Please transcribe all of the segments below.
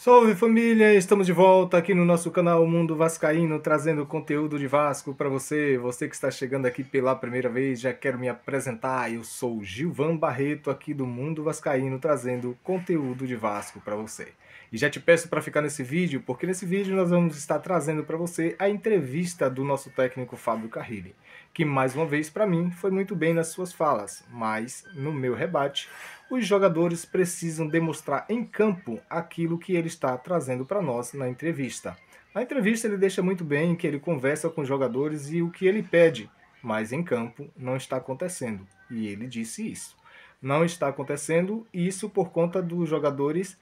Salve família, estamos de volta aqui no nosso canal Mundo Vascaíno, trazendo conteúdo de Vasco para você. Você que está chegando aqui pela primeira vez, já quero me apresentar. Eu sou Gilvan Barreto aqui do Mundo Vascaíno, trazendo conteúdo de Vasco para você. E já te peço para ficar nesse vídeo, porque nesse vídeo nós vamos estar trazendo para você a entrevista do nosso técnico Fábio Carrilli, que mais uma vez para mim foi muito bem nas suas falas, mas no meu rebate os jogadores precisam demonstrar em campo aquilo que ele está trazendo para nós na entrevista. Na entrevista ele deixa muito bem que ele conversa com os jogadores e o que ele pede, mas em campo não está acontecendo. E ele disse isso. Não está acontecendo isso por conta dos jogadores.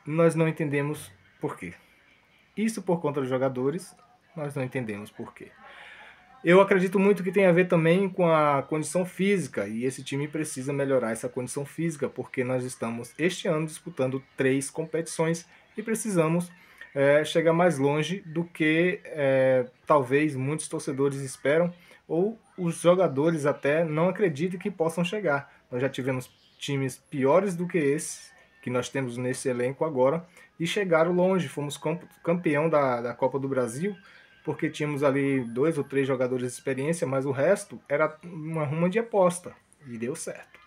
Nós não entendemos por quê. Isso por conta dos jogadores, nós não entendemos por quê. Eu acredito muito que tem a ver também com a condição física, e esse time precisa melhorar essa condição física, porque nós estamos este ano disputando 3 competições e precisamos chegar mais longe do que talvez muitos torcedores esperam, ou os jogadores até não acreditam que possam chegar. Nós já tivemos times piores do que esse que nós temos nesse elenco agora, e chegaram longe. Fomos campeão da Copa do Brasil, porque tínhamos ali 2 ou 3 jogadores de experiência, mas o resto era uma ruma de aposta, e deu certo.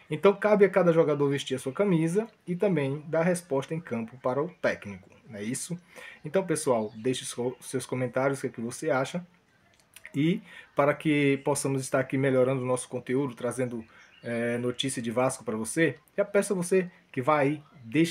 Então cabe a cada jogador vestir a sua camisa e também dar resposta em campo para o técnico, não é isso? Então, pessoal, deixe seus comentários, o que é que você acha, e para que possamos estar aqui melhorando o nosso conteúdo, trazendo notícia de Vasco para você, já peço a você que vá aí, dê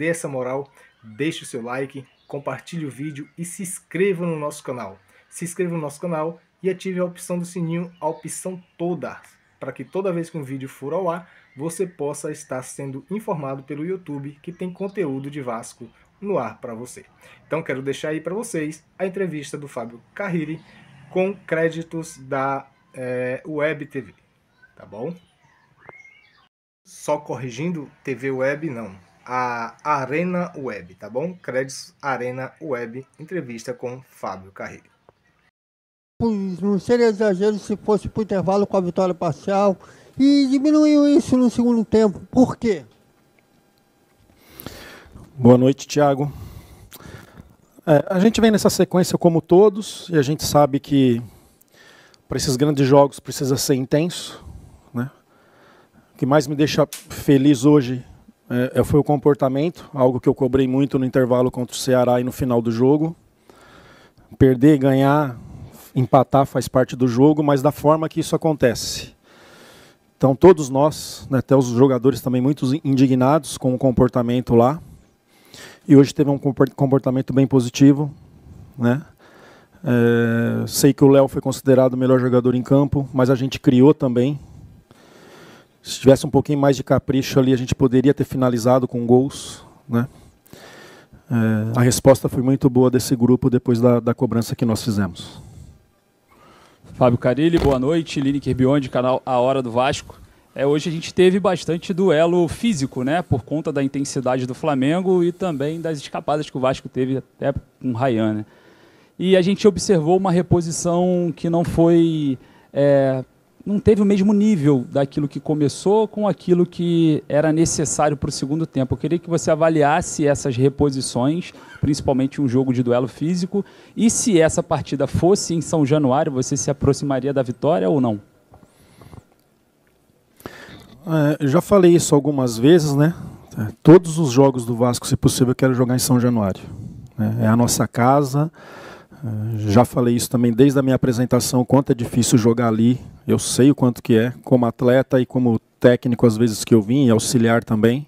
essa moral, deixe o seu like, compartilhe o vídeo e se inscreva no nosso canal. Se inscreva no nosso canal e ative a opção do sininho, a opção toda, para que toda vez que um vídeo for ao ar, você possa estar sendo informado pelo YouTube que tem conteúdo de Vasco no ar para você. Então quero deixar aí para vocês a entrevista do Fábio Carrilli com créditos da Web TV, tá bom? Só corrigindo, TV Web não, a Arena Web, tá bom? Créditos Arena Web, entrevista com Fábio Carrilli. Não seria exagero se fosse para o intervalo com a vitória parcial e diminuiu isso no segundo tempo. Por quê? Boa noite, Thiago. A gente vem nessa sequência como todos e a gente sabe que para esses grandes jogos precisa ser intenso, né? O que mais me deixa feliz hoje foi o comportamento, algo que eu cobrei muito no intervalo contra o Ceará e no final do jogo. Perder, ganhar, empatar faz parte do jogo, mas da forma que isso acontece. Então todos nós, né, até os jogadores também muito indignados com o comportamento lá. E hoje teve um comportamento bem positivo, né? Sei que o Léo foi considerado o melhor jogador em campo, mas a gente criou também. Se tivesse um pouquinho mais de capricho ali, a gente poderia ter finalizado com gols, né? A resposta foi muito boa desse grupo depois da cobrança que nós fizemos. Fábio Carrilli, boa noite. Lineker Biondi, canal A Hora do Vasco. Hoje a gente teve bastante duelo físico, né? Por conta da intensidade do Flamengo e também das escapadas que o Vasco teve até com o Ryan, né? E a gente observou uma reposição que não foi... não teve o mesmo nível daquilo que começou com aquilo que era necessário para o segundo tempo. Eu queria que você avaliasse essas reposições, principalmente um jogo de duelo físico, e se essa partida fosse em São Januário, você se aproximaria da vitória ou não? Eu já falei isso algumas vezes, né? Todos os jogos do Vasco, se possível, eu quero jogar em São Januário. É a nossa casa. Já falei isso também desde a minha apresentação, o quanto é difícil jogar ali. Eu sei o quanto que é, como atleta e como técnico, às vezes que eu vim, e auxiliar também.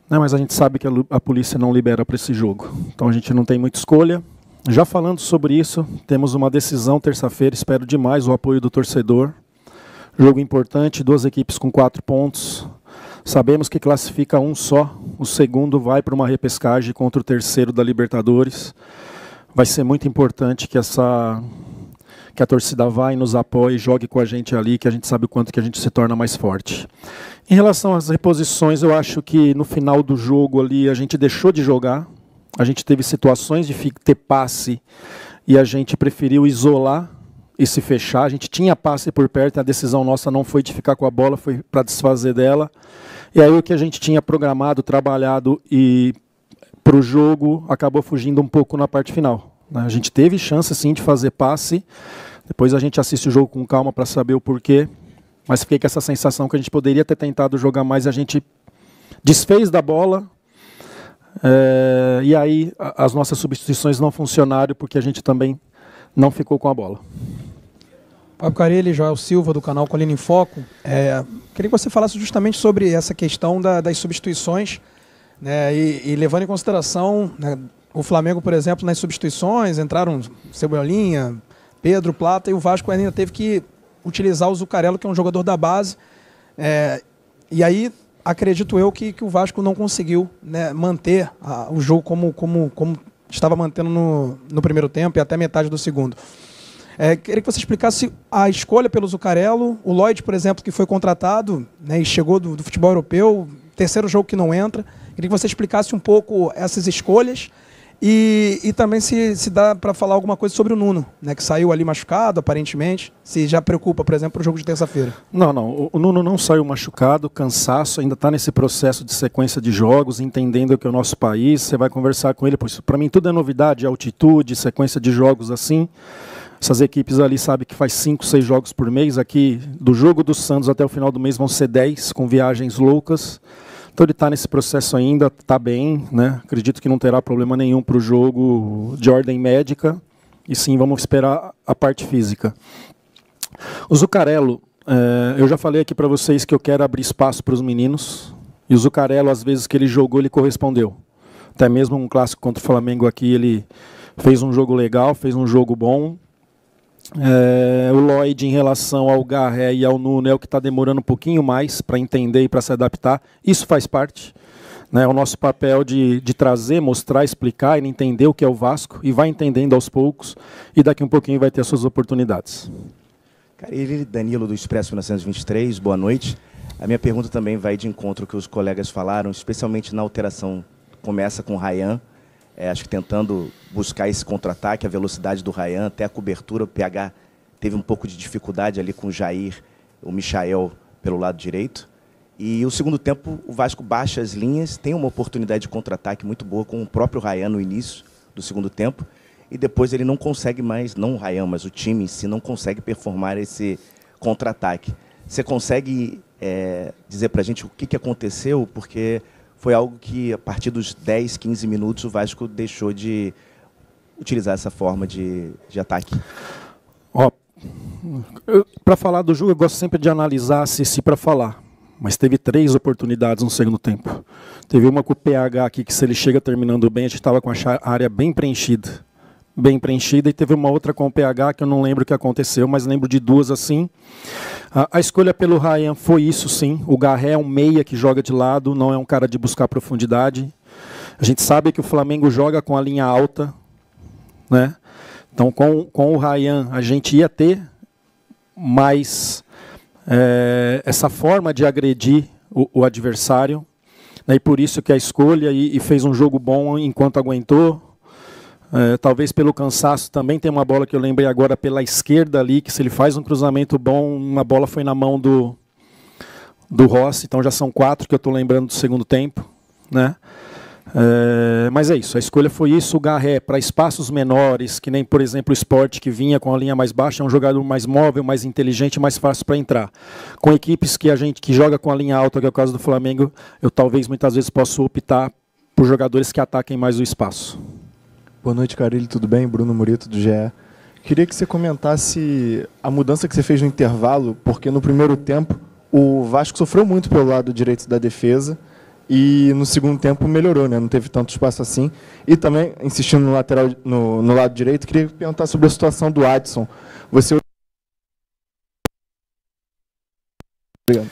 Mas a gente sabe que a polícia não libera para esse jogo. Então a gente não tem muita escolha. Já falando sobre isso, temos uma decisão terça-feira, espero demais o apoio do torcedor. Jogo importante, 2 equipes com 4 pontos. Sabemos que classifica um só, o segundo vai para uma repescagem contra o terceiro da Libertadores. Vai ser muito importante que a torcida vá e nos apoie, jogue com a gente ali, que a gente sabe o quanto que a gente se torna mais forte. Em relação às reposições, eu acho que no final do jogo ali a gente deixou de jogar, a gente teve situações de ter passe e a gente preferiu isolar e se fechar. A gente tinha passe por perto, a decisão nossa não foi de ficar com a bola, foi para desfazer dela. E aí o que a gente tinha programado, trabalhado e para o jogo acabou fugindo um pouco na parte final. A gente teve chance sim de fazer passe, depois a gente assiste o jogo com calma para saber o porquê, mas fiquei com essa sensação que a gente poderia ter tentado jogar mais, a gente desfez da bola, e aí as nossas substituições não funcionaram porque a gente também não ficou com a bola. Fábio Carilli, Joel Silva, do canal Colina em Foco. Queria que você falasse justamente sobre essa questão das substituições, né, e levando em consideração, né, o Flamengo, por exemplo, nas substituições, entraram Cebolinha, Pedro, Plata, e o Vasco ainda teve que utilizar o Zuccarello, que é um jogador da base. E aí, acredito eu que o Vasco não conseguiu, né, manter o jogo como estava mantendo no primeiro tempo e até metade do segundo. Queria que você explicasse a escolha pelo Zuccarello, o Lloyd, por exemplo, que foi contratado, né, e chegou do futebol europeu, terceiro jogo que não entra. Queria que você explicasse um pouco essas escolhas e também se dá para falar alguma coisa sobre o Nuno, né, que saiu ali machucado, aparentemente, se já preocupa, por exemplo, para o jogo de terça-feira. Não, o Nuno não saiu machucado, cansaço, ainda está nesse processo de sequência de jogos, entendendo que é o nosso país, você vai conversar com ele, para mim tudo é novidade, altitude, sequência de jogos assim. Essas equipes ali sabem que faz 5, 6 jogos por mês. Aqui, do jogo do Santos até o final do mês, vão ser 10, com viagens loucas. Então ele está nesse processo ainda, está bem, né? Acredito que não terá problema nenhum para o jogo de ordem médica. E sim, vamos esperar a parte física. O Zuccarello, eu já falei aqui para vocês que eu quero abrir espaço para os meninos. E o Zuccarello, às vezes que ele jogou, ele correspondeu. Até mesmo um clássico contra o Flamengo aqui, ele fez um jogo legal, fez um jogo bom. O Lloyd, em relação ao Garré e ao Nuno, é o que está demorando um pouquinho mais para entender e para se adaptar. Isso faz parte, né? O nosso papel de trazer, mostrar, explicar e entender o que é o Vasco, e vai entendendo aos poucos, e daqui um pouquinho vai ter as suas oportunidades. Carilli, Danilo do Expresso 1923, boa noite. A minha pergunta também vai de encontro ao que os colegas falaram, especialmente na alteração. Começa com o Ryan. Acho que tentando buscar esse contra-ataque, a velocidade do Ryan, até a cobertura, o PH teve um pouco de dificuldade ali com o Jair, o Michael pelo lado direito. E o segundo tempo, o Vasco baixa as linhas, tem uma oportunidade de contra-ataque muito boa com o próprio Ryan no início do segundo tempo, e depois ele não consegue mais, não o Ryan, mas o time em si não consegue performar esse contra-ataque. Você consegue dizer para a gente o que aconteceu? Porque foi algo que, a partir dos 10, 15 minutos, o Vasco deixou de utilizar essa forma de ataque. Para falar do jogo, eu gosto sempre de analisar se para falar. Mas teve 3 oportunidades no segundo tempo. Teve uma com o PH aqui, que se ele chega terminando bem, a gente estava com a área bem preenchida. E teve uma outra com o PH, que eu não lembro o que aconteceu, mas lembro de 2 assim. A escolha pelo Ryan foi isso, sim. O Garré é um meia que joga de lado, não é um cara de buscar profundidade. A gente sabe que o Flamengo joga com a linha alta, né? Então, com o Ryan, a gente ia ter mais essa forma de agredir o adversário, né? E por isso que a escolha, e fez um jogo bom enquanto aguentou. Talvez pelo cansaço também. Tem uma bola que eu lembrei agora pela esquerda ali, que se ele faz um cruzamento bom, uma bola foi na mão do Rossi, então já são 4 que eu estou lembrando do segundo tempo, né? Mas é isso, a escolha foi isso. O Garré para espaços menores, que nem, por exemplo, o Sport, que vinha com a linha mais baixa, é um jogador mais móvel, mais inteligente, mais fácil para entrar. Com equipes que joga com a linha alta, que é o caso do Flamengo, eu talvez muitas vezes possa optar por jogadores que ataquem mais o espaço. Boa noite, Carilli, tudo bem? Bruno Murito, do GE. Queria que você comentasse a mudança que você fez no intervalo, porque no primeiro tempo o Vasco sofreu muito pelo lado direito da defesa e no segundo tempo melhorou, né? Não teve tanto espaço assim. E também, insistindo no lateral, no lado direito, queria perguntar sobre a situação do Adson. Você... Obrigado.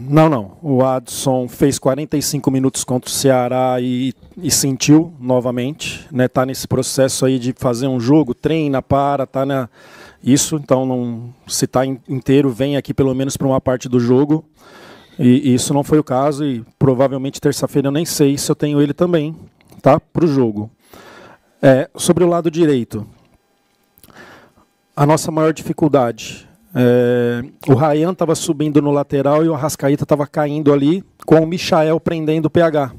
Não. O Adson fez 45 minutos contra o Ceará e sentiu novamente, né? Tá nesse processo aí de fazer um jogo, treina, isso. Então, se está inteiro, vem aqui pelo menos para uma parte do jogo. E isso não foi o caso, e provavelmente terça-feira eu nem sei se eu tenho ele também, tá? Para o jogo. Sobre o lado direito, a nossa maior dificuldade O Ryan estava subindo no lateral e o Arrascaeta estava caindo ali com o Michael prendendo o PH.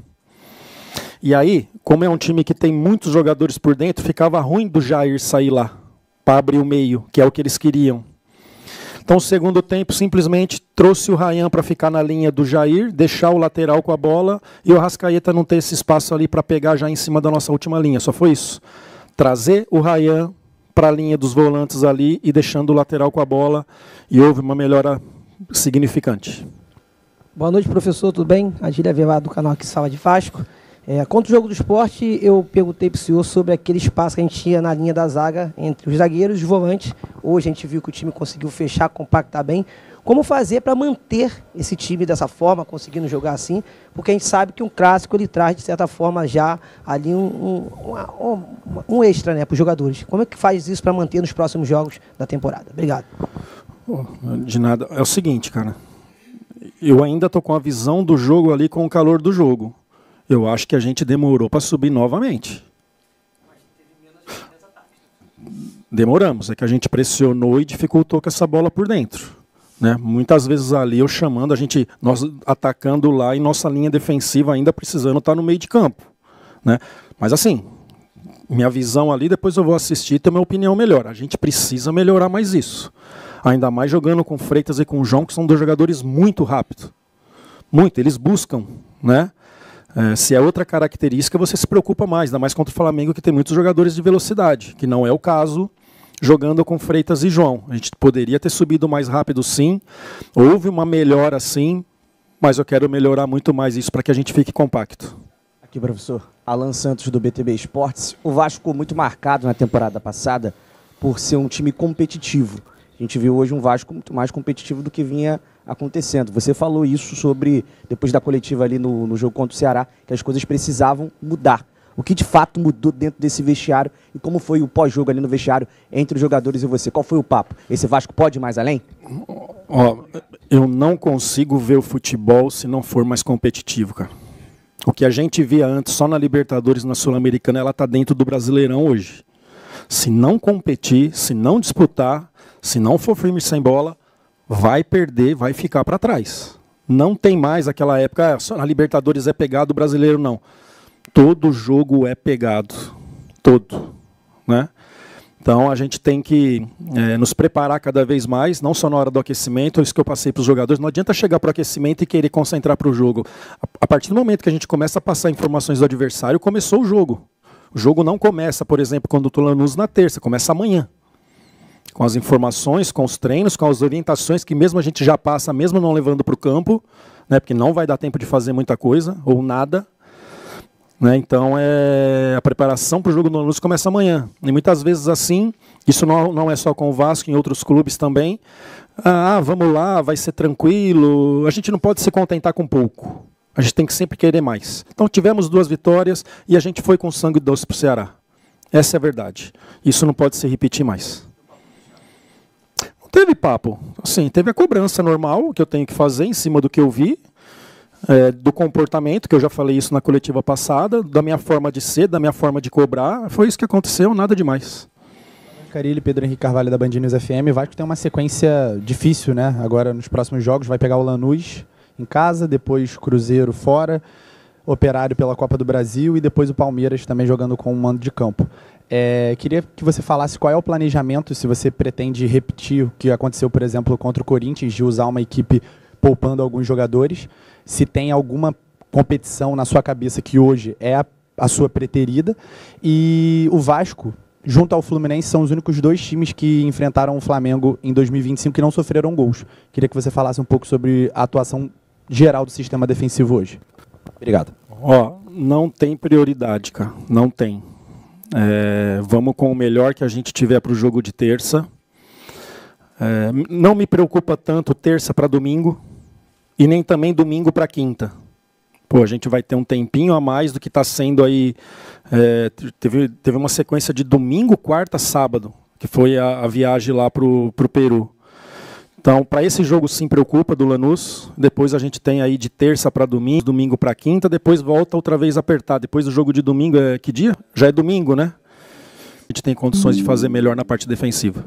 E aí, como é um time que tem muitos jogadores por dentro, ficava ruim do Jair sair lá para abrir o meio, que é o que eles queriam. Então, o segundo tempo, simplesmente trouxe o Ryan para ficar na linha do Jair, deixar o lateral com a bola e o Arrascaeta não ter esse espaço ali para pegar já em cima da nossa última linha. Só foi isso. Trazer o Ryan para a linha dos volantes ali e deixando o lateral com a bola, e houve uma melhora significante. Boa noite, professor, tudo bem? Adília Vevada, do canal aqui Sala de Vasco. Contra o jogo do Sport, eu perguntei para o senhor sobre aquele espaço que a gente tinha na linha da zaga entre os zagueiros e os volantes. Hoje a gente viu que o time conseguiu fechar, compactar bem. Como fazer para manter esse time dessa forma, conseguindo jogar assim? Porque a gente sabe que um clássico ele traz, de certa forma, já ali um extra, né, para os jogadores. Como é que faz isso para manter nos próximos jogos da temporada? Obrigado. De nada. É o seguinte, cara. Eu ainda estou com a visão do jogo ali com o calor do jogo. Eu acho que a gente demorou para subir novamente. Demoramos, é que a gente pressionou e dificultou com essa bola por dentro. Né? Muitas vezes ali eu chamando, nós atacando lá e nossa linha defensiva ainda precisando estar no meio de campo. Né? Mas assim, minha visão ali, depois eu vou assistir e ter minha opinião melhor. A gente precisa melhorar mais isso. Ainda mais jogando com Freitas e com o João, que são dois jogadores muito rápidos. Muito, eles buscam, né? Se é outra característica, você se preocupa mais, ainda mais contra o Flamengo, que tem muitos jogadores de velocidade, que não é o caso jogando com Freitas e João. A gente poderia ter subido mais rápido, sim. Houve uma melhora, sim, mas eu quero melhorar muito mais isso para que a gente fique compacto. Aqui, professor. Alan Santos, do BTB Esportes. O Vasco ficou muito marcado na temporada passada por ser um time competitivo. A gente viu hoje um Vasco muito mais competitivo do que vinha acontecendo. Você falou isso sobre, depois da coletiva ali no jogo contra o Ceará, que as coisas precisavam mudar. O que de fato mudou dentro desse vestiário e como foi o pós-jogo ali no vestiário entre os jogadores e você? Qual foi o papo? Esse Vasco pode ir mais além? Eu não consigo ver o futebol se não for mais competitivo, cara. O que a gente via antes só na Libertadores, na Sul-Americana, ela está dentro do Brasileirão hoje. Se não competir, se não disputar, se não for firme sem bola, vai perder, vai ficar para trás. Não tem mais aquela época, só na Libertadores é pegado, o brasileiro não. Todo jogo é pegado. Todo. Né? Então a gente tem que nos preparar cada vez mais, não só na hora do aquecimento, é isso que eu passei para os jogadores. Não adianta chegar para o aquecimento e querer concentrar para o jogo. A partir do momento que a gente começa a passar informações do adversário, começou o jogo. O jogo não começa, por exemplo, quando o Lanús na terça, começa amanhã. Com as informações, com os treinos, com as orientações que mesmo a gente já passa, mesmo não levando para o campo, né, porque não vai dar tempo de fazer muita coisa, ou nada. Né, então, a preparação para o jogo do Lanús começa amanhã. E muitas vezes assim, isso não é só com o Vasco, em outros clubes também. Vamos lá, vai ser tranquilo. A gente não pode se contentar com pouco. A gente tem que sempre querer mais. Então, tivemos 2 vitórias e a gente foi com sangue doce para o Ceará. Essa é a verdade. Isso não pode se repetir mais. Teve papo, assim, teve a cobrança normal que eu tenho que fazer em cima do que eu vi, do comportamento, que eu já falei isso na coletiva passada, da minha forma de ser, da minha forma de cobrar, foi isso que aconteceu, nada demais. Carilli, Pedro Henrique Carvalho da Band News FM. O Vasco tem uma sequência difícil, né? Agora nos próximos jogos vai pegar o Lanús em casa, depois Cruzeiro fora, Operário pela Copa do Brasil e depois o Palmeiras também jogando com um mando de campo. Queria que você falasse qual é o planejamento, se você pretende repetir o que aconteceu, por exemplo, contra o Corinthians, de usar uma equipe poupando alguns jogadores, se tem alguma competição na sua cabeça que hoje é a sua preterida, e o Vasco, junto ao Fluminense, são os únicos 2 times que enfrentaram o Flamengo em 2025 que não sofreram gols. Queria que você falasse um pouco sobre a atuação geral do sistema defensivo hoje. Obrigado. Não tem prioridade, cara, não tem. Vamos com o melhor que a gente tiver para o jogo de terça. Não me preocupa tanto terça para domingo e nem também domingo para quinta. A gente vai ter um tempinho a mais do que está sendo aí. Teve uma sequência de domingo, quarta, sábado, que foi a viagem lá para o Peru. Então, para esse jogo sim preocupa do Lanús. Depois a gente tem aí de terça para domingo, domingo para quinta, depois volta outra vez a apertar. Depois do jogo de domingo, que dia? Já é domingo, né? A gente tem condições de fazer melhor na parte defensiva.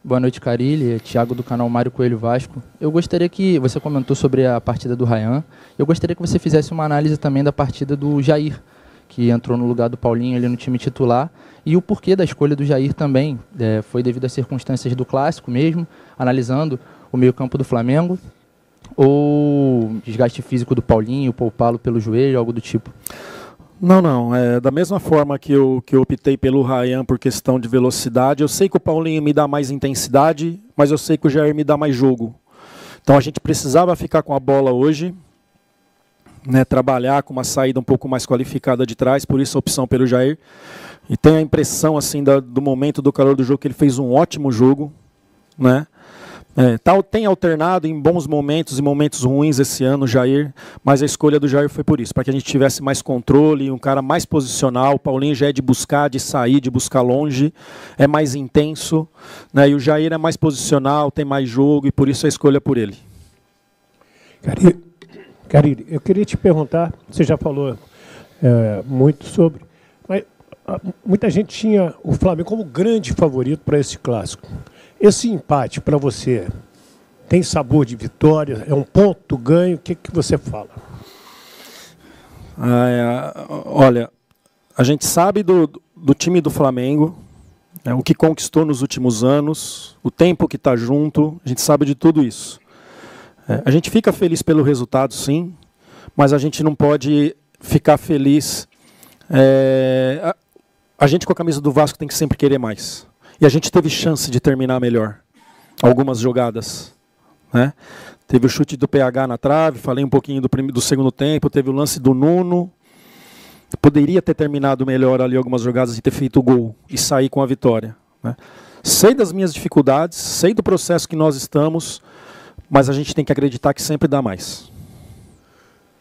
Boa noite, Carilli. Thiago do canal Mário Coelho Vasco. Eu gostaria que você comentou sobre a partida do Ryan. Eu gostaria que você fizesse uma análise também da partida do Jair, que entrou no lugar do Paulinho ali no time titular, e o porquê da escolha do Jair também. Foi devido às circunstâncias do clássico mesmo, analisando o meio-campo do Flamengo, ou desgaste físico do Paulinho, poupá-lo pelo joelho, algo do tipo? Não. Da mesma forma que eu optei pelo Ryan por questão de velocidade, eu sei que o Paulinho me dá mais intensidade, mas eu sei que o Jair me dá mais jogo. Então a gente precisava ficar com a bola hoje, né, trabalhar com uma saída um pouco mais qualificada de trás, por isso a opção pelo Jair. E tenho a impressão assim, do momento do calor do jogo que ele fez um ótimo jogo, né? Tem alternado em bons momentos e momentos ruins esse ano o Jair, mas a escolha do Jair foi por isso, para que a gente tivesse mais controle, um cara mais posicional. O Paulinho já é de buscar, de sair, de buscar longe, é mais intenso, né? E o Jair é mais posicional, tem mais jogo, e por isso a escolha por ele. Carilli, eu queria te perguntar, você já falou muito sobre, mas muita gente tinha o Flamengo como grande favorito para esse clássico. Esse empate, para você, tem sabor de vitória? É um ponto ganho? O que você fala? Olha, a gente sabe do time do Flamengo, o que conquistou nos últimos anos, o tempo que está junto, a gente sabe de tudo isso. A gente fica feliz pelo resultado, sim, mas a gente não pode ficar feliz. A gente com a camisa do Vasco tem que sempre querer mais. E a gente teve chance de terminar melhor algumas jogadas, né? Teve o chute do PH na trave, falei um pouquinho do segundo tempo, teve o lance do Nuno. Poderia ter terminado melhor ali algumas jogadas e ter feito o gol e sair com a vitória, né? Sei das minhas dificuldades, sei do processo que nós estamos, mas a gente tem que acreditar que sempre dá mais.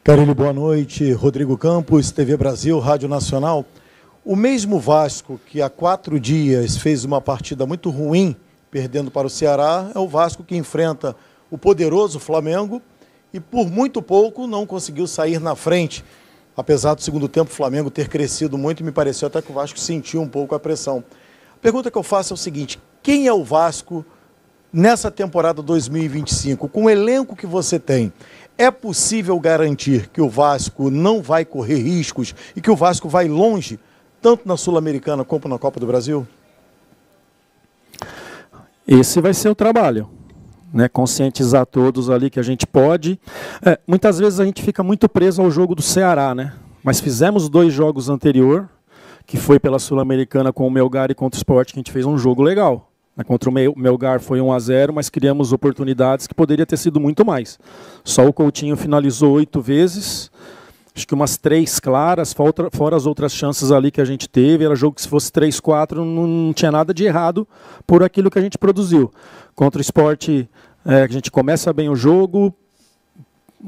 Carilli, boa noite. Rodrigo Campos, TV Brasil, Rádio Nacional. O mesmo Vasco que há 4 dias fez uma partida muito ruim, perdendo para o Ceará, é o Vasco que enfrenta o poderoso Flamengo e por muito pouco não conseguiu sair na frente. Apesar do segundo tempo o Flamengo ter crescido muito, me pareceu até que o Vasco sentiu um pouco a pressão. A pergunta que eu faço é o seguinte: quem é o Vasco nessa temporada 2025? Com o elenco que você tem, é possível garantir que o Vasco não vai correr riscos e que o Vasco vai longe, tanto na Sul-Americana como na Copa do Brasil? Esse vai ser o trabalho, né? Conscientizar todos ali que a gente pode. Muitas vezes a gente fica muito preso ao jogo do Ceará, né? Mas fizemos 2 jogos anterior, que foi pela Sul-Americana com o Melgar e contra o Sport, que a gente fez um jogo legal. Contra o Melgar foi 1-0, mas criamos oportunidades que poderia ter sido muito mais. Só o Coutinho finalizou 8 vezes, acho que umas 3 claras, fora as outras chances ali que a gente teve. Era jogo que se fosse 3-4 não tinha nada de errado por aquilo que a gente produziu. Contra o Sport, a gente começa bem o jogo,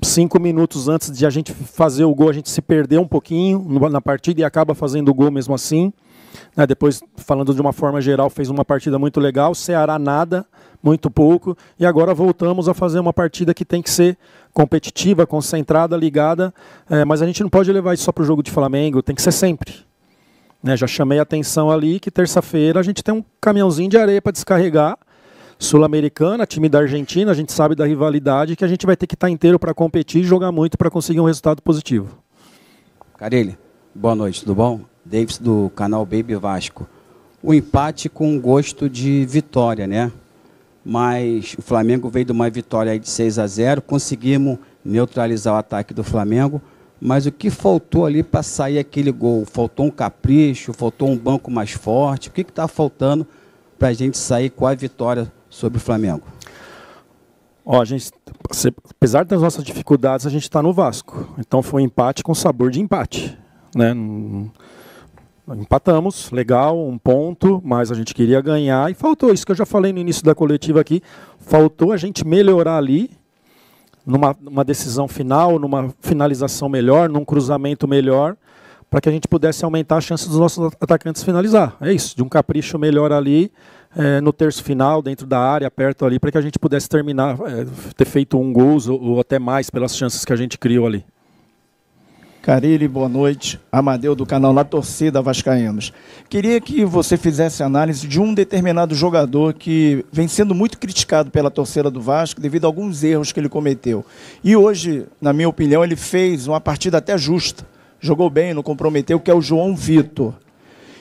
5 minutos antes de a gente fazer o gol, a gente se perdeu um pouquinho na partida e acaba fazendo o gol mesmo assim. Depois, falando de uma forma geral, fez uma partida muito legal. Ceará nada, muito pouco. E agora voltamos a fazer uma partida que tem que ser competitiva, concentrada, ligada. Mas a gente não pode levar isso só para o jogo de Flamengo, tem que ser sempre. Já chamei a atenção ali que terça-feira a gente tem um caminhãozinho de areia para descarregar. Sul-Americana, time da Argentina, a gente sabe da rivalidade, que a gente vai ter que estar inteiro para competir e jogar muito para conseguir um resultado positivo. Carilli, boa noite, tudo bom? Davis do canal Baby Vasco. O empate com gosto de vitória, né? Mas o Flamengo veio de uma vitória aí de 6-0, conseguimos neutralizar o ataque do Flamengo, mas o que faltou ali para sair aquele gol? Faltou um capricho, faltou um banco mais forte? O que está faltando para a gente sair com a vitória sobre o Flamengo? A gente, apesar das nossas dificuldades, a gente está no Vasco. Então foi um empate com sabor de empate, né? Empatamos, legal, 1 ponto, mas a gente queria ganhar e faltou isso que eu já falei no início da coletiva aqui, faltou a gente melhorar ali, numa decisão final, numa finalização melhor, num cruzamento melhor, para que a gente pudesse aumentar a chance dos nossos atacantes finalizar. É isso, de um capricho melhor ali, no terço final, dentro da área, perto ali, para que a gente pudesse terminar, ter feito 1 gol ou até mais pelas chances que a gente criou ali. Carille, boa noite. Amadeu, do canal Na Torcida Vascaínos. Queria que você fizesse análise de um determinado jogador que vem sendo muito criticado pela torcida do Vasco devido a alguns erros que ele cometeu. E hoje, na minha opinião, ele fez uma partida até justa. Jogou bem, não comprometeu, que é o João Vitor.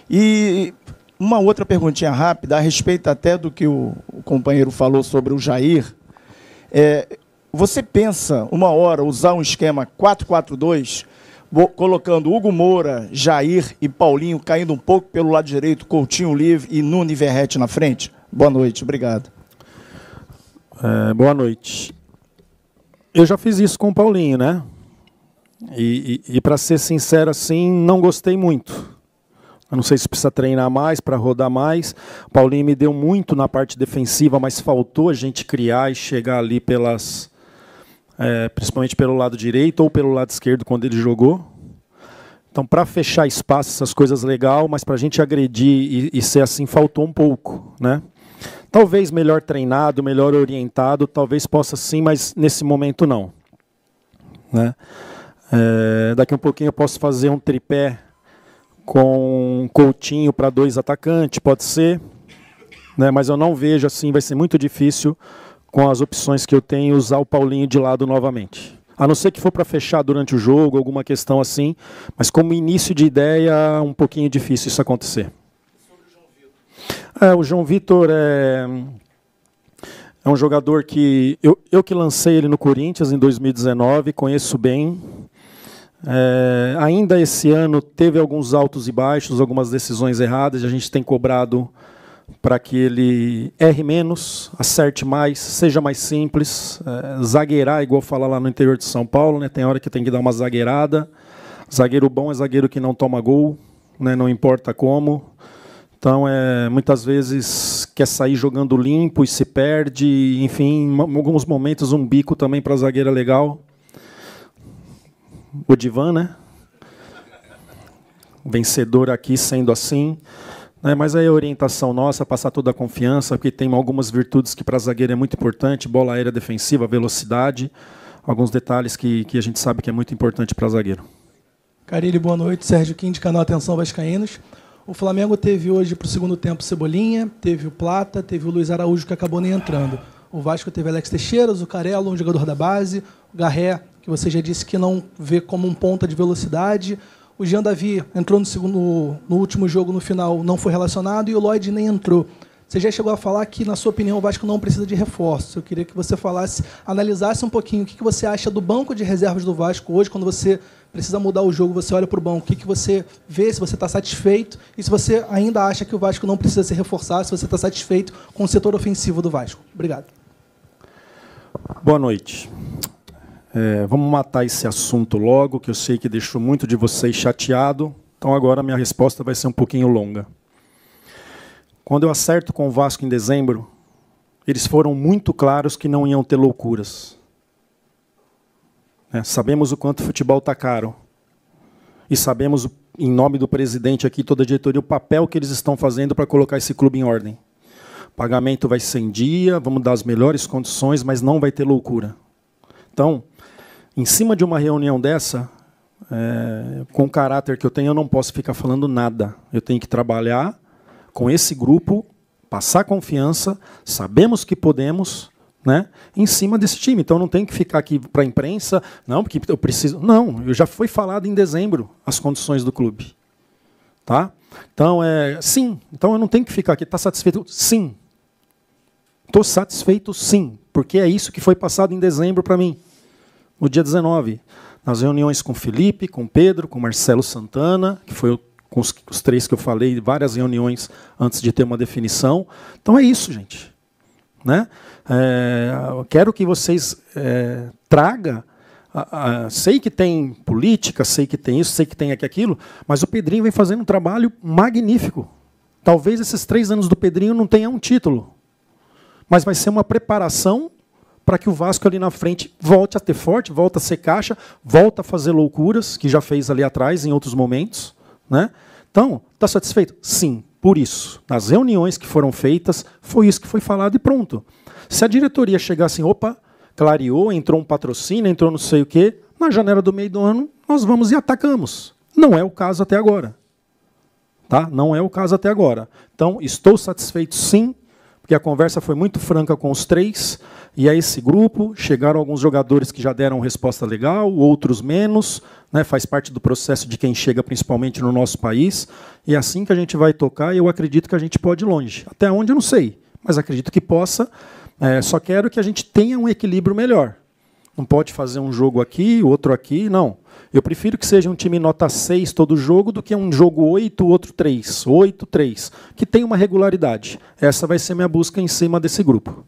E uma outra perguntinha rápida, a respeito até do que o companheiro falou sobre o Jair. Você pensa, uma hora, usar um esquema 4-4-2, colocando Hugo Moura, Jair e Paulinho caindo um pouco pelo lado direito, Coutinho livre e Nuno Verrete na frente? Boa noite, obrigado. Boa noite. Eu já fiz isso com o Paulinho, né? E para ser sincero assim, não gostei muito. Eu não sei se precisa treinar mais, para rodar mais. O Paulinho me deu muito na parte defensiva, mas faltou a gente criar e chegar ali pelas... principalmente pelo lado direito ou pelo lado esquerdo quando ele jogou. Então, para fechar espaço, essas coisas legal, mas para a gente agredir e ser assim, faltou um pouco, né? Talvez melhor treinado, melhor orientado, talvez possa sim, mas nesse momento não, né? Daqui a um pouquinho eu posso fazer um tripé com Coutinho para 2 atacantes, pode ser, né? Mas eu não vejo assim, vai ser muito difícil com as opções que eu tenho, usar o Paulinho de lado novamente. A não ser que for para fechar durante o jogo, alguma questão assim, mas como início de ideia, é um pouquinho difícil isso acontecer. O João Vitor é um jogador que... Eu que lancei ele no Corinthians em 2019, conheço bem. Ainda esse ano teve alguns altos e baixos, algumas decisões erradas, a gente tem cobrado para que ele erre menos, acerte mais, seja mais simples, zagueirar, igual fala lá no interior de São Paulo, né? Tem hora que tem que dar uma zagueirada. Zagueiro bom é zagueiro que não toma gol, né? Não importa como. Então, muitas vezes quer sair jogando limpo e se perde, enfim, em alguns momentos um bico também para zagueiro é legal. O Divan, né? Vencedor aqui sendo assim. Mas aí a orientação nossa, passar toda a confiança, porque tem algumas virtudes que para zagueiro é muito importante, bola aérea defensiva, velocidade, alguns detalhes que a gente sabe que é muito importante para zagueiro. Carille, boa noite. Sérgio Kim, de canal Atenção Vascaínos. O Flamengo teve hoje para o segundo tempo Cebolinha, teve o Plata, teve o Luiz Araújo, que acabou nem entrando. O Vasco teve Alex Teixeira, o Zucarello, um jogador da base, o Garré, que você já disse que não vê como um ponta de velocidade. O Jean Davi entrou no último jogo, no final, não foi relacionado, e o Lloyd nem entrou. Você já chegou a falar que, na sua opinião, o Vasco não precisa de reforço. Eu queria que você analisasse um pouquinho o que você acha do banco de reservas do Vasco hoje, quando você precisa mudar o jogo, você olha para o banco, o que você vê, se você está satisfeito, e se você ainda acha que o Vasco não precisa se reforçar, se você está satisfeito com o setor ofensivo do Vasco. Obrigado. Boa noite. Vamos matar esse assunto logo, que eu sei que deixou muito de vocês chateado. Então agora a minha resposta vai ser um pouquinho longa. Quando eu acerto com o Vasco em dezembro, eles foram muito claros que não iam ter loucuras. Sabemos o quanto o futebol está caro. E sabemos, em nome do presidente aqui, toda a diretoria, o papel que eles estão fazendo para colocar esse clube em ordem. O pagamento vai ser em dia, vamos dar as melhores condições, mas não vai ter loucura. Então, em cima de uma reunião dessa, com o caráter que eu tenho, eu não posso ficar falando nada. Eu tenho que trabalhar com esse grupo, passar confiança, sabemos que podemos, né, em cima desse time. Então não tem que ficar aqui para a imprensa, não, porque eu preciso... Não, já foi falado em dezembro as condições do clube. Tá? Então, sim. Então eu não tenho que ficar aqui. Está satisfeito? Sim. Estou satisfeito, sim. Porque é isso que foi passado em dezembro para mim. No dia 19, nas reuniões com o Felipe, com o Pedro, com o Marcelo Santana, que foi com os 3 que eu falei, várias reuniões antes de ter uma definição. Então é isso, gente. Né? Eu quero que vocês tragam. Sei que tem política, sei que tem isso, sei que tem aquilo, mas o Pedrinho vem fazendo um trabalho magnífico. Talvez esses 3 anos do Pedrinho não tenham um título, mas vai ser uma preparação para que o Vasco ali na frente volte a ter forte, volte a ser caixa, volte a fazer loucuras, que já fez ali atrás em outros momentos. Né? Então, está satisfeito? Sim, por isso. Nas reuniões que foram feitas, foi isso que foi falado e pronto. Se a diretoria chegar assim, opa, clareou, entrou um patrocínio, entrou não sei o quê, na janela do meio do ano, nós vamos e atacamos. Não é o caso até agora. Tá? Não é o caso até agora. Então, estou satisfeito sim, porque a conversa foi muito franca com os três, e a esse grupo chegaram alguns jogadores que já deram resposta legal, outros menos, né? Faz parte do processo de quem chega principalmente no nosso país, e é assim que a gente vai tocar, e eu acredito que a gente pode ir longe. Até onde eu não sei, mas acredito que possa. Só quero que a gente tenha um equilíbrio melhor. Não pode fazer um jogo aqui, outro aqui, não. Eu prefiro que seja um time nota 6 todo jogo do que um jogo 8, outro 3. 8, 3. Que tenha uma regularidade. Essa vai ser minha busca em cima desse grupo.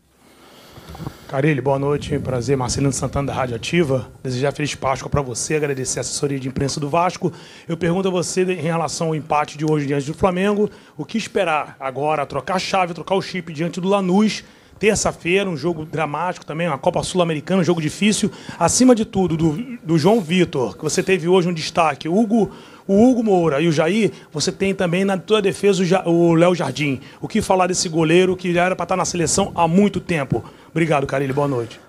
Carille, boa noite. Prazer. Marcelino Santana, da Rádio Ativa. Desejar feliz Páscoa para você, agradecer a assessoria de imprensa do Vasco. Eu pergunto a você, em relação ao empate de hoje diante do Flamengo, o que esperar agora? Trocar a chave, trocar o chip diante do Lanús. Terça-feira, um jogo dramático também, uma Copa Sul-Americana, um jogo difícil. Acima de tudo, do João Vitor, que você teve hoje um destaque, o Hugo Moura e o Jair, você tem também na tua defesa o Léo Jardim. O que falar desse goleiro que já era para estar na seleção há muito tempo? Obrigado, Carille, boa noite.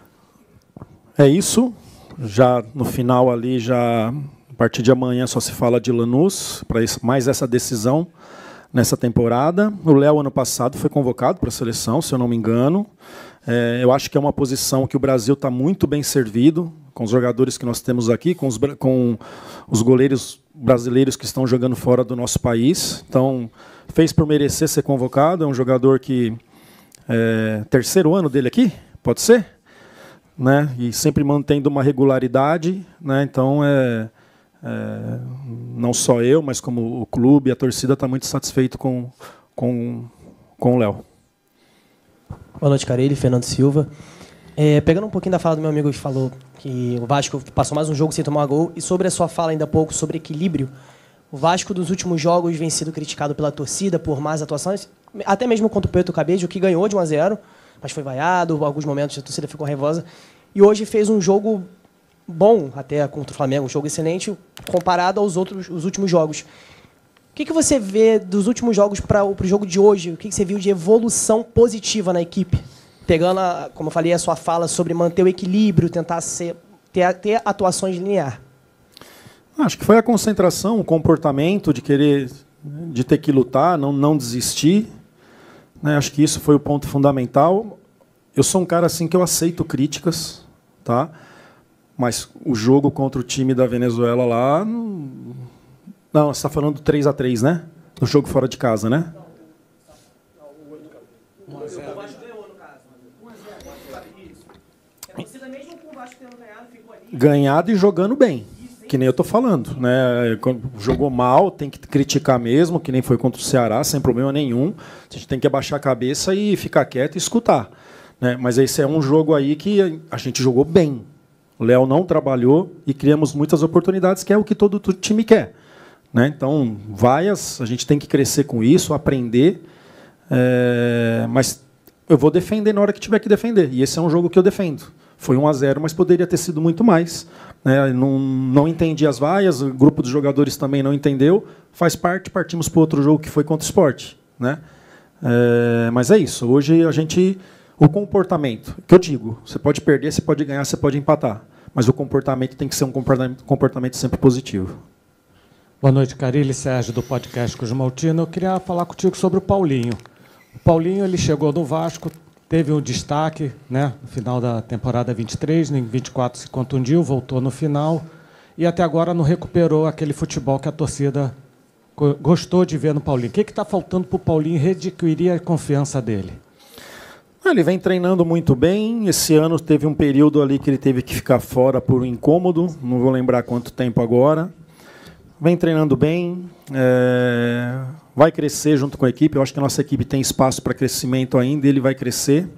É isso. Já no final ali, já a partir de amanhã só se fala de Lanús, para mais essa decisão nessa temporada. O Léo, ano passado, foi convocado para a seleção, se eu não me engano. Eu acho que é uma posição que o Brasil está muito bem servido, com os jogadores que nós temos aqui, com os goleiros brasileiros que estão jogando fora do nosso país. Então, fez por merecer ser convocado. É um jogador que... terceiro ano dele aqui, pode ser? Né? E sempre mantendo uma regularidade. Né? Então, não só eu, mas como o clube, a torcida está muito satisfeito com o Léo. Boa noite, Carille, Fernando Silva. Pegando um pouquinho da fala do meu amigo que falou que o Vasco passou mais um jogo sem tomar gol, e sobre a sua fala ainda há pouco sobre equilíbrio, o Vasco dos últimos jogos vem sido criticado pela torcida por más atuações, até mesmo contra o Preto Cabejo, que ganhou de 1-0, mas foi vaiado, alguns momentos a torcida ficou raivosa, e hoje fez um jogo bom até contra o Flamengo, um jogo excelente comparado aos os últimos jogos. O que você vê dos últimos jogos para o jogo de hoje? O que você viu de evolução positiva na equipe? Pegando, como eu falei, a sua fala sobre manter o equilíbrio, tentar ter atuações linear. Acho que foi a concentração, o comportamento de ter que lutar, não desistir. Né? Acho que isso foi o ponto fundamental. Eu sou um cara assim que eu aceito críticas, tá? Mas o jogo contra o time da Venezuela lá... Não, você está falando do 3-3, né? Do jogo fora de casa, né? Ganhado e jogando bem, que nem eu estou falando. Né? Jogou mal, tem que criticar mesmo, que nem foi contra o Ceará, sem problema nenhum. A gente tem que abaixar a cabeça e ficar quieto e escutar. Né? Mas esse é um jogo aí que a gente jogou bem. O Léo não trabalhou e criamos muitas oportunidades, que é o que todo time quer. Né? Então, a gente tem que crescer com isso, aprender, mas eu vou defender na hora que tiver que defender. E esse é um jogo que eu defendo. Foi 1-0, mas poderia ter sido muito mais. Né? Não entendi as vaias, o grupo dos jogadores também não entendeu. Faz parte, partimos para outro jogo que foi contra o Sport. Né? Mas é isso. Hoje o comportamento, que eu digo, você pode perder, você pode ganhar, você pode empatar. Mas o comportamento tem que ser um comportamento sempre positivo. Boa noite, Carille, Sérgio, do podcast Cosmaltino. Eu queria falar contigo sobre o Paulinho. O Paulinho ele chegou no Vasco, teve um destaque, né, no final da temporada 23, em 24 se contundiu, voltou no final, e até agora não recuperou aquele futebol que a torcida gostou de ver no Paulinho. O que está faltando para o Paulinho readquirir a confiança dele? Ele vem treinando muito bem. Esse ano teve um período ali que ele teve que ficar fora por um incômodo, não vou lembrar quanto tempo agora. Vem treinando bem, vai crescer junto com a equipe. Eu acho que a nossa equipe tem espaço para crescimento ainda, ele vai crescer.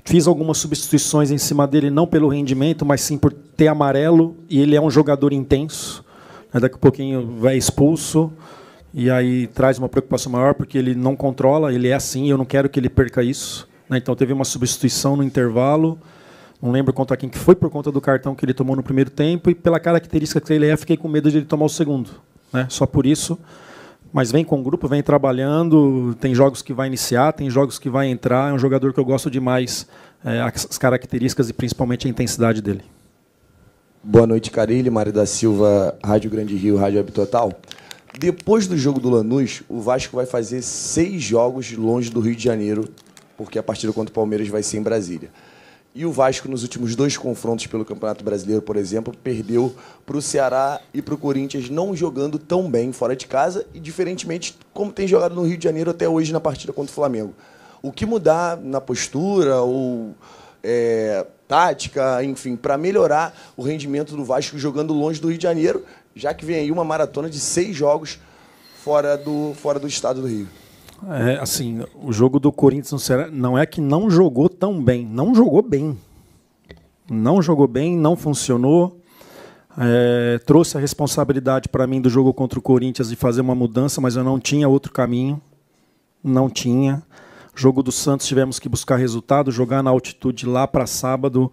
Fiz algumas substituições em cima dele, não pelo rendimento, mas sim por ter amarelo, e ele é um jogador intenso. Daqui a pouquinho vai expulso, e aí traz uma preocupação maior, porque ele não controla, ele é assim, eu não quero que ele perca isso. Então teve uma substituição no intervalo. Não lembro contra quem que foi, por conta do cartão que ele tomou no primeiro tempo, e pela característica que ele fiquei com medo de ele tomar o segundo. Né? Só por isso. Mas vem com o grupo, vem trabalhando, tem jogos que vai iniciar, tem jogos que vai entrar. É um jogador que eu gosto demais, as características e principalmente a intensidade dele. Boa noite, Carilli, Mário da Silva, Rádio Grande Rio, Rádio Web Total. Depois do jogo do Lanús, o Vasco vai fazer 6 jogos longe do Rio de Janeiro, porque a partida contra o Palmeiras vai ser em Brasília. E o Vasco, nos últimos 2 confrontos pelo Campeonato Brasileiro, por exemplo, perdeu para o Ceará e para o Corinthians, não jogando tão bem fora de casa e diferentemente como tem jogado no Rio de Janeiro até hoje na partida contra o Flamengo. O que mudar na postura ou tática, enfim, para melhorar o rendimento do Vasco jogando longe do Rio de Janeiro, já que vem aí uma maratona de 6 jogos fora do estado do Rio? Assim, o jogo do Corinthians no Ceará não é que não jogou tão bem, não jogou bem. Não jogou bem, não funcionou. Trouxe a responsabilidade para mim do jogo contra o Corinthians de fazer uma mudança, mas eu não tinha outro caminho. Não tinha. Jogo do Santos tivemos que buscar resultado, jogar na altitude lá para sábado.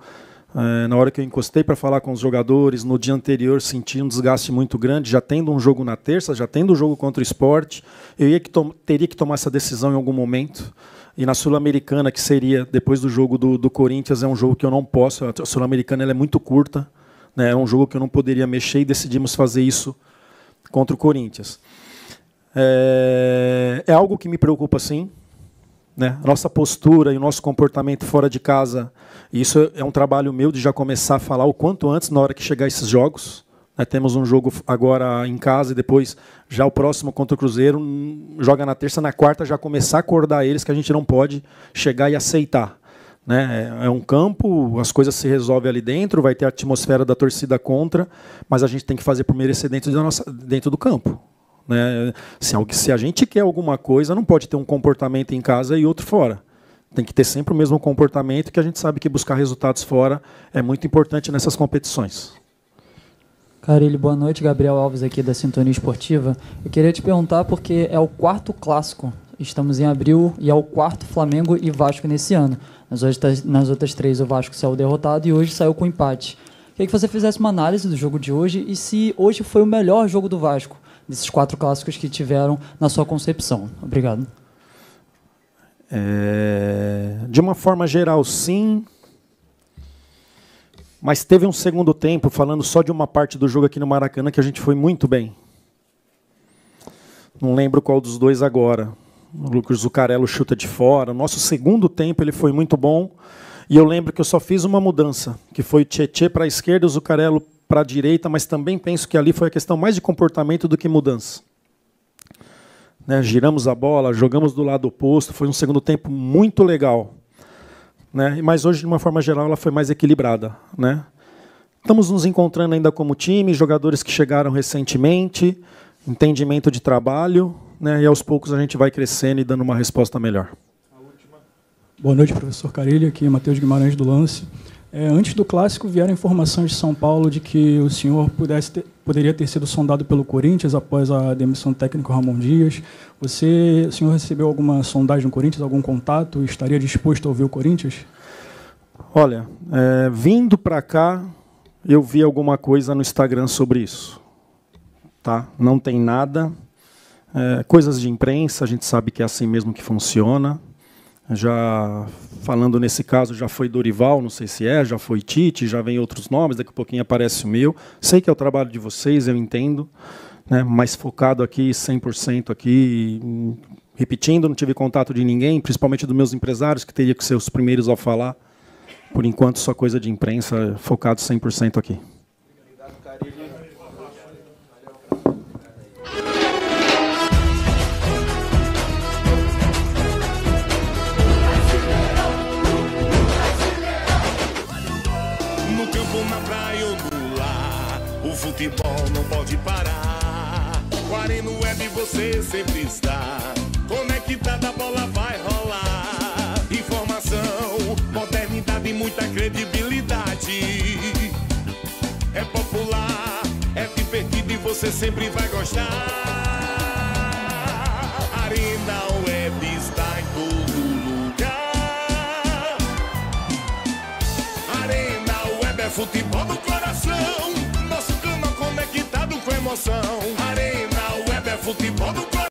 Na hora que eu encostei para falar com os jogadores, no dia anterior senti um desgaste muito grande, já tendo um jogo na terça, já tendo um jogo contra o Sport, teria que tomar essa decisão em algum momento. E na Sul-Americana, que seria depois do jogo do Corinthians, é um jogo que eu não posso, a Sul-Americana ela é muito curta, né, é um jogo que eu não poderia mexer e decidimos fazer isso contra o Corinthians. É algo que me preocupa sim. Né? A nossa postura e o nosso comportamento fora de casa, isso é um trabalho meu de já começar a falar o quanto antes na hora que chegar esses jogos. Temos um jogo agora em casa e depois já o próximo contra o Cruzeiro, joga na terça, na quarta já começar a acordar eles que a gente não pode chegar e aceitar. Né? É um campo, as coisas se resolvem ali dentro, vai ter a atmosfera da torcida contra, mas a gente tem que fazer por merecer dentro do campo. Né? Se a gente quer alguma coisa, não pode ter um comportamento em casa e outro fora. Tem que ter sempre o mesmo comportamento, que a gente sabe que buscar resultados fora é muito importante nessas competições. Carilli, boa noite. Gabriel Alves aqui da Sintonia Esportiva. Eu queria te perguntar porque é o 4º clássico. Estamos em abril e é o 4º Flamengo e Vasco nesse ano. Nas outras 3 o Vasco saiu derrotado e hoje saiu com empate. Queria que você fizesse uma análise do jogo de hoje e se hoje foi o melhor jogo do Vasco desses 4 clássicos que tiveram na sua concepção. Obrigado. De uma forma geral, sim. Mas teve um segundo tempo, falando só de uma parte do jogo aqui no Maracanã, que a gente foi muito bem. Não lembro qual dos dois agora. O Lucas Zuccarello chuta de fora. O nosso segundo tempo ele foi muito bom. E eu lembro que eu só fiz uma mudança, que foi o Tietê para a esquerda e o Zuccarello para a direita, mas também penso que ali foi a questão mais de comportamento do que mudança. Né, giramos a bola, jogamos do lado oposto, foi um segundo tempo muito legal. Né, mas hoje, de uma forma geral, ela foi mais equilibrada. Né. Estamos nos encontrando ainda como time, jogadores que chegaram recentemente, entendimento de trabalho, né, e aos poucos a gente vai crescendo e dando uma resposta melhor. Boa noite, professor Carilli, aqui é Matheus Guimarães do Lance. Antes do clássico, vieram informações de São Paulo de que o senhor poderia ter sido sondado pelo Corinthians após a demissão do técnico Ramon Dias. O senhor recebeu alguma sondagem no Corinthians, algum contato? Estaria disposto a ouvir o Corinthians? Olha, vindo para cá, eu vi alguma coisa no Instagram sobre isso. Tá? Não tem nada. Coisas de imprensa, a gente sabe que é assim mesmo que funciona. Já falando nesse caso, já foi Dorival, não sei se já foi Tite, já vem outros nomes, daqui a pouquinho aparece o meu. Sei que é o trabalho de vocês, eu entendo, né, mas focado aqui, 100% aqui, repetindo, não tive contato de ninguém, principalmente dos meus empresários, que teria que ser os primeiros a falar. Por enquanto, só coisa de imprensa, focado 100% aqui. Futebol não pode parar. O Arena Web você sempre está conectada, a bola vai rolar. Informação, modernidade e muita credibilidade. É popular, é divertido e você sempre vai gostar. Arena Web está em todo lugar. Arena Web é futebol do coração. Nosso canal conectado com emoção. Arena Web é futebol do coração.